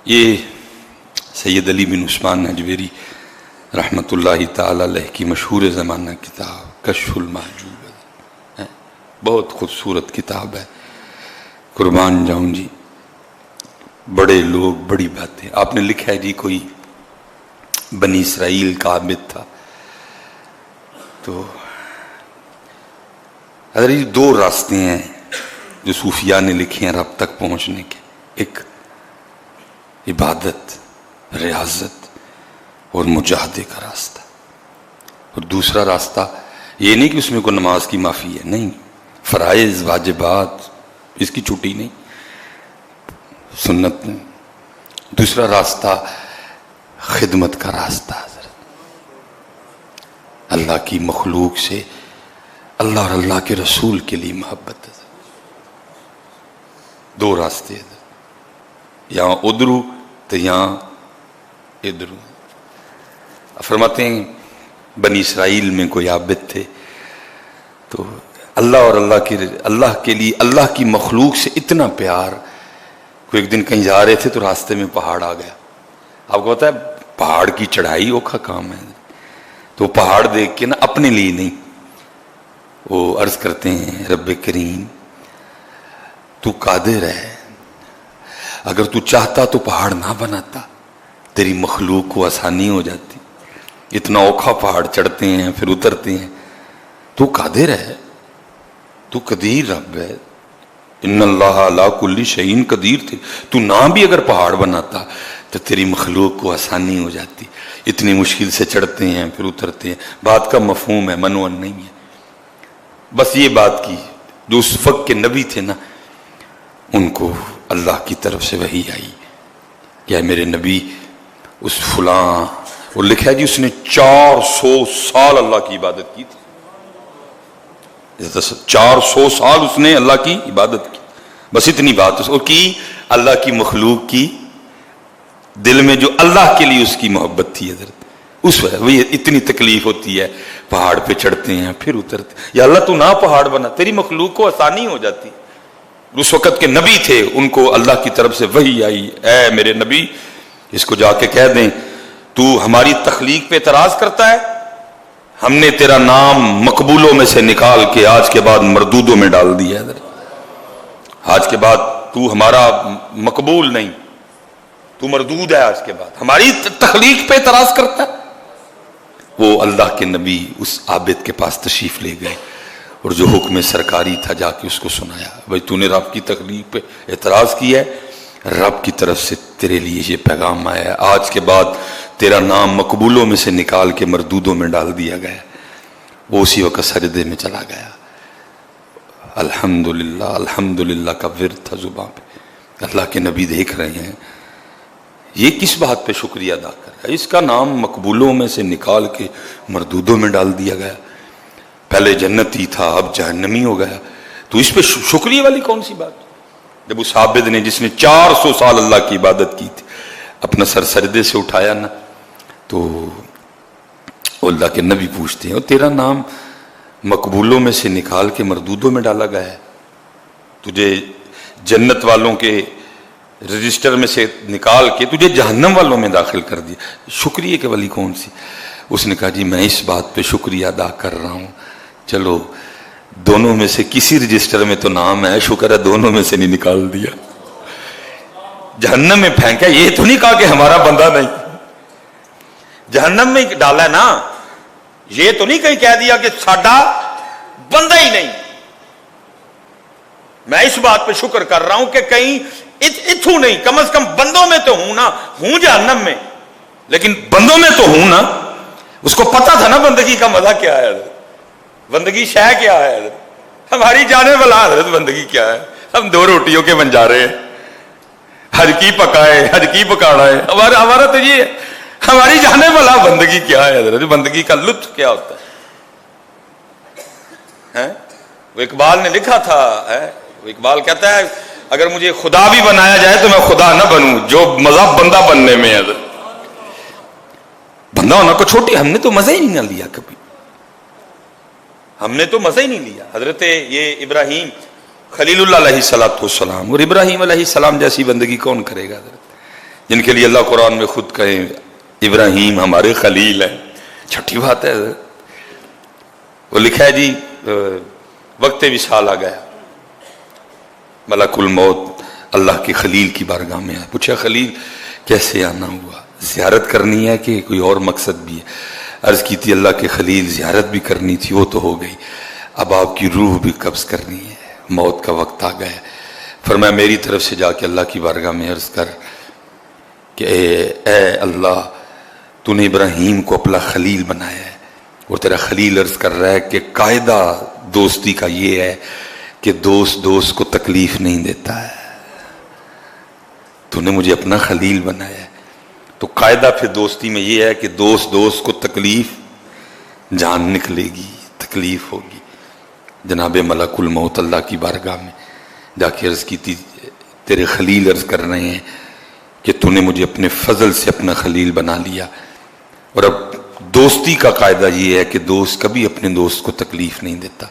یہ سید علی بن عثمان نجویری رحمۃ اللہ تعالی علیہ کی مشہور زمانہ کتاب کشف المحجوب ہے، بہت خوبصورت کتاب ہے، قربان جاؤں جی، بڑے لوگ بڑی باتیں۔ آپ نے لکھا ہے جی کوئی بنی اسرائیل کا عابد تھا، تو اگر یہ دو راستے ہیں جو صوفیاء نے لکھے ہیں رب تک پہنچنے کے، ایک عبادت، ریاضت اور مجاہدے کا راستہ، اور دوسرا راستہ یہ نہیں کہ اس میں کوئی نماز کی معافی ہے، نہیں، فرائض واجبات اس کی چھٹی نہیں، سنت نہیں۔ دوسرا راستہ خدمت کا راستہ، اللہ کی مخلوق سے اللہ اور اللہ کے رسول کے لیے محبت ہے۔ دو راستے ہیں، یہاں ادھرو تو یہاں ادھرو۔ فرماتے ہیں بنی اسرائیل میں کوئی عابد تھے، تو اللہ اور اللہ کے لیے اللہ کی مخلوق سے اتنا پیار، کوئی ایک دن کہیں جا رہے تھے تو راستے میں پہاڑ آ گیا۔ آپ کو پتا ہے پہاڑ کی چڑھائی اوکھا کام ہے، تو پہاڑ دیکھ کے نا اپنے لیے نہیں، وہ عرض کرتے ہیں رب کریم تو قادر ہے، اگر تو چاہتا تو پہاڑ نہ بناتا، تیری مخلوق کو آسانی ہو جاتی، اتنا اوکھا پہاڑ چڑھتے ہیں پھر اترتے ہیں، تو قادر ہے، تو قدیر رب ہے، ان اللہ علی کل شیء قدیر تھے، تو نہ بھی اگر پہاڑ بناتا تو تیری مخلوق کو آسانی ہو جاتی، اتنی مشکل سے چڑھتے ہیں پھر اترتے ہیں۔ بات کا مفہوم ہے، منون نہیں ہے، بس یہ بات کی جو اس وقت کے نبی تھے نا، ان کو اللہ کی طرف سے وحی آئی، کیا میرے نبی اس فلاں، اور لکھا ہے جی اس نے 400 سال اللہ کی عبادت کی تھی، 400 سال اس نے اللہ کی عبادت کی، بس اتنی بات اس کی، اللہ کی مخلوق کی دل میں جو اللہ کے لیے اس کی محبت تھی حضرت، اس وقت وہی اتنی تکلیف ہوتی ہے، پہاڑ پہ چڑھتے ہیں پھر اترتے، یا اللہ تو نہ پہاڑ بنا، تیری مخلوق کو آسانی ہو جاتی۔ اس وقت کے نبی تھے، ان کو اللہ کی طرف سے وحی آئی، اے میرے نبی اس کو جا کے کہہ دیں تو ہماری تخلیق پہ اعتراض کرتا ہے، ہم نے تیرا نام مقبولوں میں سے نکال کے آج کے بعد مردودوں میں ڈال دیا ہے، آج کے بعد تو ہمارا مقبول نہیں، تو مردود ہے، آج کے بعد ہماری تخلیق پہ اعتراض کرتا ہے۔ وہ اللہ کے نبی اس عابد کے پاس تشریف لے گئے اور جو حکم سرکاری تھا جا کے اس کو سنایا، بھائی تو نے رب کی تخلیق پہ اعتراض کیا ہے، رب کی طرف سے تیرے لیے یہ پیغام آیا ہے، آج کے بعد تیرا نام مقبولوں میں سے نکال کے مردودوں میں ڈال دیا گیا۔ وہ اسی وقت سجدے میں چلا گیا۔ الحمدللہ الحمدللہ کا ورد تھا زباں پہ۔ اللہ کے نبی دیکھ رہے ہیں یہ کس بات پہ شکریہ ادا کر رہا ہے، اس کا نام مقبولوں میں سے نکال کے مردودوں میں ڈال دیا گیا، پہلے جنتی تھا اب جہنمی ہو گیا، تو اس پہ شکریہ والی کون سی بات؟ جب اس عابد نے جس نے 400 سال اللہ کی عبادت کی تھی اپنا سر سجدے سے اٹھایا نا، تو اللہ کے نبی پوچھتے ہیں اور تیرا نام مقبولوں میں سے نکال کے مردودوں میں ڈالا گیا ہے، تجھے جنت والوں کے رجسٹر میں سے نکال کے تجھے جہنم والوں میں داخل کر دیا، شکریہ کے والی کون سی؟ اس نے کہا جی میں اس بات پہ شکریہ ادا کر رہا ہوں، چلو دونوں میں سے کسی رجسٹر میں تو نام ہے، شکر ہے دونوں میں سے نہیں نکال دیا، جہنم میں پھینکا، یہ تو نہیں کہا کہ ہمارا بندہ نہیں، جہنم میں ڈالا ہے نا، یہ تو نہیں کہیں کہہ دیا کہ ساڈا بندہ ہی نہیں۔ میں اس بات پہ شکر کر رہا ہوں کہ کہیں اتھو نہیں، کم از کم بندوں میں تو ہوں نا، ہوں جہنم میں لیکن بندوں میں تو ہوں نا۔ اس کو پتا تھا نا بندگی کا مزہ کیا ہے، بندگی شے کیا ہے، ہماری جانے والا حضرت بندگی کیا ہے، ہم 2 روٹیوں کے بنجارے ہیں، حج کی پکائے حج کی پکانا ہے، ہمارا تو یہ ہے، ہماری جانے والا بندگی کیا ہے حضرت، بندگی کا لطف کیا ہوتا ہے۔ وہ اقبال نے لکھا تھا، وہ اقبال کہتا ہے اگر مجھے خدا بھی بنایا جائے تو میں خدا نہ بنوں، جو مزہ بندہ بننے میں ہے، بندہ ہونا کو چھوٹی، ہم نے تو مزہ ہی نہیں نہ لیا کبھی، ہم نے تو مزہ ہی نہیں لیا۔ حضرت یہ ابراہیم خلیل اللہ علیہ السلام، اور ابراہیم علیہ السلام جیسی بندگی کون کرے گا حضرت؟ جن کے لیے اللہ قرآن میں خود کہیں ابراہیم ہمارے خلیل ہیں، چھٹی بات ہے۔ وہ لکھا ہے جی وقت وصال آ گیا، ملک الموت اللہ کے خلیل کی بارگاہ میں آیا، پوچھا خلیل کیسے آنا ہوا، زیارت کرنی ہے کہ کوئی اور مقصد بھی ہے؟ عرض کی تھی اللہ کے خلیل زیارت بھی کرنی تھی، وہ تو ہو گئی، اب آپ کی روح بھی قبض کرنی ہے، موت کا وقت آ گیا۔ فرمایا میری طرف سے جا کے اللہ کی بارگاہ میں عرض کر کہ اے اللہ تو نے ابراہیم کو اپنا خلیل بنایا ہے، اور تیرا خلیل عرض کر رہا ہے کہ قاعدہ دوستی کا یہ ہے کہ دوست دوست کو تکلیف نہیں دیتا ہے، تو نے مجھے اپنا خلیل بنایا ہے، تو قاعدہ پھر دوستی میں یہ ہے کہ دوست دوست کو تکلیف جان نکلے گی، تکلیف ہوگی۔ جناب ملک الموت اللہ کی بارگاہ میں جا کے عرض کی تھی تیرے خلیل عرض کر رہے ہیں کہ تو نے مجھے اپنے فضل سے اپنا خلیل بنا لیا، اور اب دوستی کا قاعدہ یہ ہے کہ دوست کبھی اپنے دوست کو تکلیف نہیں دیتا۔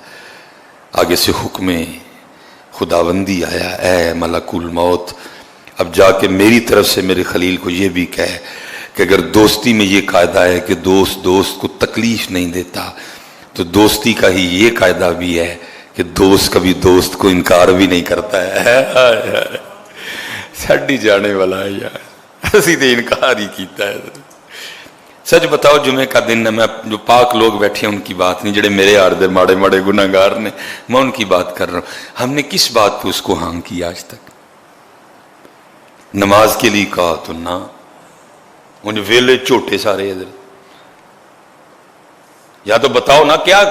آگے سے حکم خداوندی آیا، اے ملک الموت اب جا کے میری طرف سے میرے خلیل کو یہ بھی کہے کہ اگر دوستی میں یہ قاعدہ ہے کہ دوست دوست کو تکلیف نہیں دیتا، تو دوستی کا ہی یہ قاعدہ بھی ہے کہ دوست کبھی دوست کو انکار بھی نہیں کرتا ہے۔ ساڈی جانے والا ہے یار، اسی تے انکار ہی کیتا ہے۔ سچ بتاؤ جمعے کا دن ہے، میں جو پاک لوگ بیٹھے ہیں ان کی بات نہیں، جڑے میرے آر دے ماڑے ماڑے گناہگار نے، میں ان کی بات کر رہا ہوں۔ ہم نے کس بات پہ اس کو ہاں کیا آج تک؟ نماز کے لیے کہا تو نہ، ان ویلے چھوٹے سارے ادھر، یا تو بتاؤ نا کیا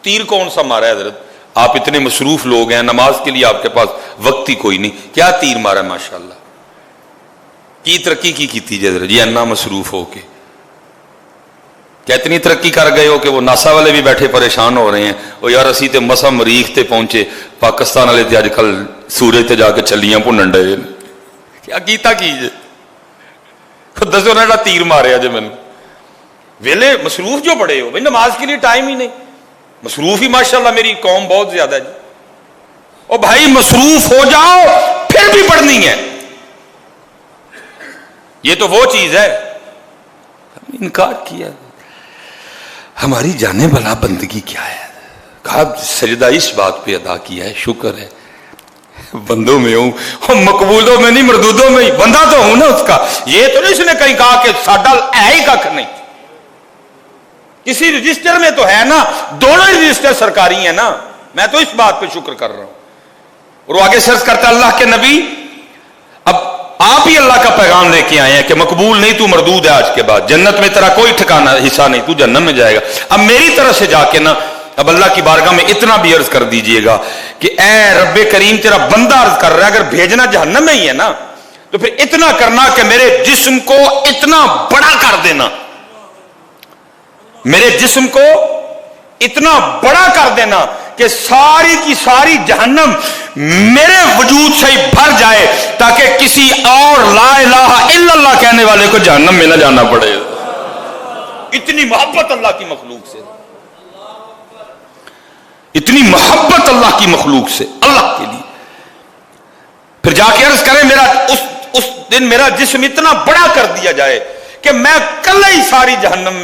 تیر کون سا مارا ہے حضرت؟ آپ اتنے مصروف لوگ ہیں، نماز کے لیے آپ کے پاس وقت ہی کوئی نہیں، کیا تیر مارا ہے؟ ماشاءاللہ کی ترقی کی تھی جی حضرت جی، انا مصروف ہو کے کیا اتنی ترقی کر گئے ہو کہ وہ ناسا والے بھی بیٹھے پریشان ہو رہے ہیں، وہ یار اسی تے مسا مریخ تے پہنچے، پاکستان والے تے اج کل سورج تے جا کے چلیاں بھنن ڈے، کیا کیتا کیجے؟ دسو نا تیر ماریا جی مینوں، ویلے مصروف جو بڑے ہو بھائی، نماز کے لیے ٹائم ہی نہیں، مصروف ہی ماشاءاللہ میری قوم بہت زیادہ ہے جی۔ او بھائی مصروف ہو جاؤ پھر بھی پڑھنی ہے، یہ تو وہ چیز ہے، انکار کیا۔ ہماری جانے والا بندگی کیا ہے؟ کہا سجدہ اس بات پہ ادا کیا ہے، شکر ہے بندوں میں ہوں، مقبولوں میں نہیں مردودوں میں ہی، بندہ تو ہوں نا اس کا۔ یہ تو نہیں اس نے کہیں کہا کہ ساڈا ہے ہی کھ نہیں، کسی رجسٹر میں تو ہے نا، دونوں ہی رجسٹر سرکاری ہیں نا، میں تو اس بات پہ شکر کر رہا ہوں۔ اور وہ آگے سرچ کرتا اللہ کے نبی اب آپ ہی اللہ کا پیغام لے کے آئے ہیں کہ مقبول نہیں، تو مردود ہے، آج کے بعد جنت میں تیرا کوئی ٹھکانہ حصہ نہیں، تو جہنم میں جائے گا۔ اب میری طرف سے جا کے نا اب اللہ کی بارگاہ میں اتنا بھی عرض کر دیجئے گا کہ اے رب کریم تیرا بندہ عرض کر رہا ہے، اگر بھیجنا جہنم میں ہی ہے نا تو پھر اتنا کرنا کہ میرے جسم کو اتنا بڑا کر دینا، میرے جسم کو اتنا بڑا کر دینا کہ ساری کی ساری جہنم میرے وجود سے ہی بھر جائے، تاکہ کسی اور لا الہ الا اللہ کہنے والے کو جہنم میں نہ جانا پڑے۔ اتنی محبت اللہ کی مخلوق سے، اتنی محبت اللہ کی مخلوق سے، اللہ کے لیے۔ پھر جا کے عرض کرے میرا اس دن میرا جسم اتنا بڑا کر دیا جائے کہ میں کل ہی ساری جہنم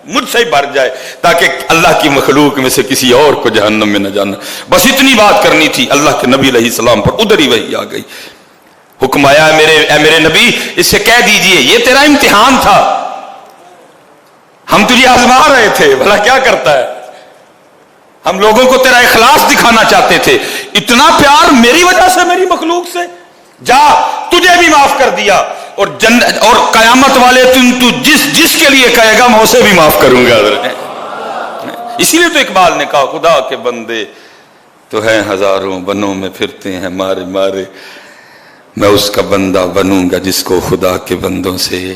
مجھ سے ہی بھر جائے، تاکہ اللہ کی مخلوق میں سے کسی اور کو جہنم میں نہ جانا۔ بس اتنی بات کرنی تھی، اللہ کے نبی علیہ السلام پر ادھر ہی وحی آ گئی، حکم آیا اے میرے نبی اس سے کہہ دیجئے یہ تیرا امتحان تھا، ہم تجھے آزما رہے تھے، بھلا کیا کرتا ہے، ہم لوگوں کو تیرا اخلاص دکھانا چاہتے تھے، اتنا پیار میری وجہ سے میری مخلوق سے، جا تجھے بھی معاف کر دیا، اور قیامت والے تو جس کے لیے کہے گا میں اسے بھی معاف کروں گا۔ اسی لیے تو اقبال نے کہا خدا کے بندے تو ہیں ہزاروں، بنوں میں پھرتے ہیں مارے مارے، میں اس کا بندہ بنوں گا جس کو خدا کے بندوں سے